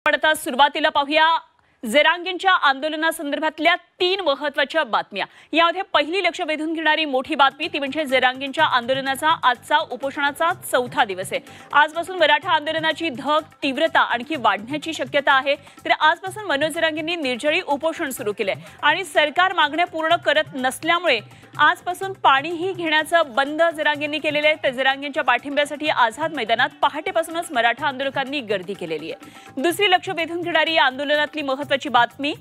आता सुरुवातीला पाहूया जरांगेंच्या आंदोलनासंदर्भातल्या 3 महत्त्वाच्या बातम्या। यामध्ये पहिली लक्ष वेधून घेणारी मोठी बातमी ती म्हणजे जरांगेंच्या आंदोलनाचा आजचा उपोषणाचा 4था दिवस आहे। आजपासून मराठा आंदोलनाची धग तीव्रता आणखी वाढण्याची शक्यता आहे। तर आजपासून मनोज जरांगेंनी निर्जळी उपोषण सुरू केले आणि सरकार मागण्या पूर्ण करत नसल्यामुळे आजपासून पाणीही घेण्याचं बंद जरांगेंनी केलेले आहे। तर जरांगेंच्या पाठिंब्यासाठी आझाद मैदानात पहाटेपासूनच मराठा आंदोलकांनी गर्दी केलेली आहे। दुसरी लक्ष वेधून घेणारी आंदोलनातली महत्त्वाची बातमी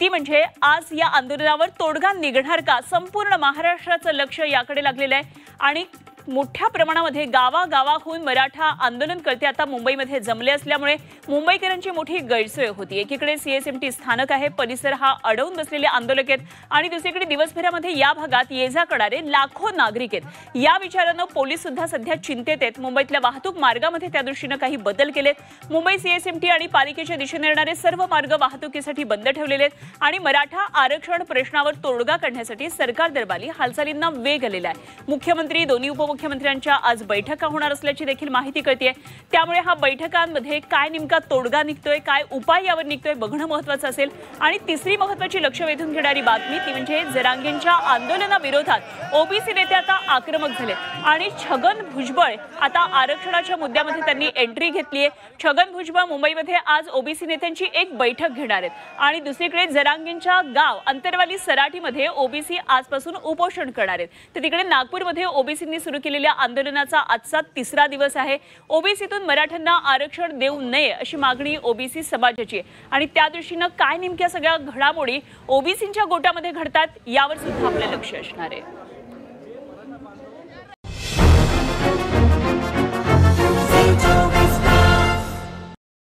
ती म्हणजे आज या आंदोलनावर तोडगा निघणार का, संपूर्ण महाराष्ट्राचं लक्ष याकडे लागलेलं आहे आणि मोठ्या प्रमाणामध्ये गावागावाहून मराठा आंदोलनकर्ते आता मुंबईमध्ये जमले असल्यामुळे मुंबईकरांची मोठी गैरसोय होती। एकीकडे सीएसएमटी स्थानक आहे, परिसर हा अडवून बसलेले आंदोलक आहेत आणि दुसरीकडे दिवसभरामध्ये या भागात ये-जा करणारे लाखो नागरिक आहेत। या विचारानं पोलीस सुद्धा सध्या चिंतेत आहेत। मुंबईतल्या वाहतूक मार्गामध्ये त्या दृष्टीने काही बदल केलेत। मुंबई सीएसएमटी आणि पालिकेच्या दिशेने येणारे सर्व मार्ग वाहतुकीसाठी बंद ठेवलेले आहेत आणि मराठा आरक्षण प्रश्नावर तोडगा काढण्यासाठी सरकार दरबारी हालचालींना वेग आलेला आहे। मुख्यमंत्री दोन्ही मुख्यमंत्र्यांच्या आज बैठका होणार असल्याची देखील माहिती कळते। त्यामुळे हा बैठकांमध्ये काय नेमका तोडगा निघतोय, काय उपाय यावर निघतोय बघणं महत्त्वाचं असेल। आणि तिसरी महत्त्वाची लक्ष वेधून घेणारी बातमी ती म्हणजे जरांगेंच्या आंदोलनाविरोधात ओबीसी नेते आता आक्रमक झाले आणि छगन भुजबळ आता आरक्षणाच्या मुद्द्यामध्ये त्यांनी एंट्री घेतली आहे। छगन भुजबळ मुंबईमध्ये आज ओबीसी नेत्यांची एक बैठक घेणार आहेत आणि दुसरीकडे जरांगेंच्या गाव अंतरवाली सराटीमध्ये ओबीसी आजपासून उपोषण करणार आहेत। तर तिकडे नागपूरमध्ये ओबीसींनी सुरू केलेल्या आंदोलनाचा आजचा 3रा दिवस आहे। ओबीसीतून मराठ्यांना आरक्षण देऊ नये अशी मागणी ओबीसी समाजाची आहे आणि त्या दृष्टीने काय नेमक्या सगळ्या घडामोडी ओबीसींच्या गोटामध्ये घडतात यावर सुद्धा आपलं लक्ष असणार आहे।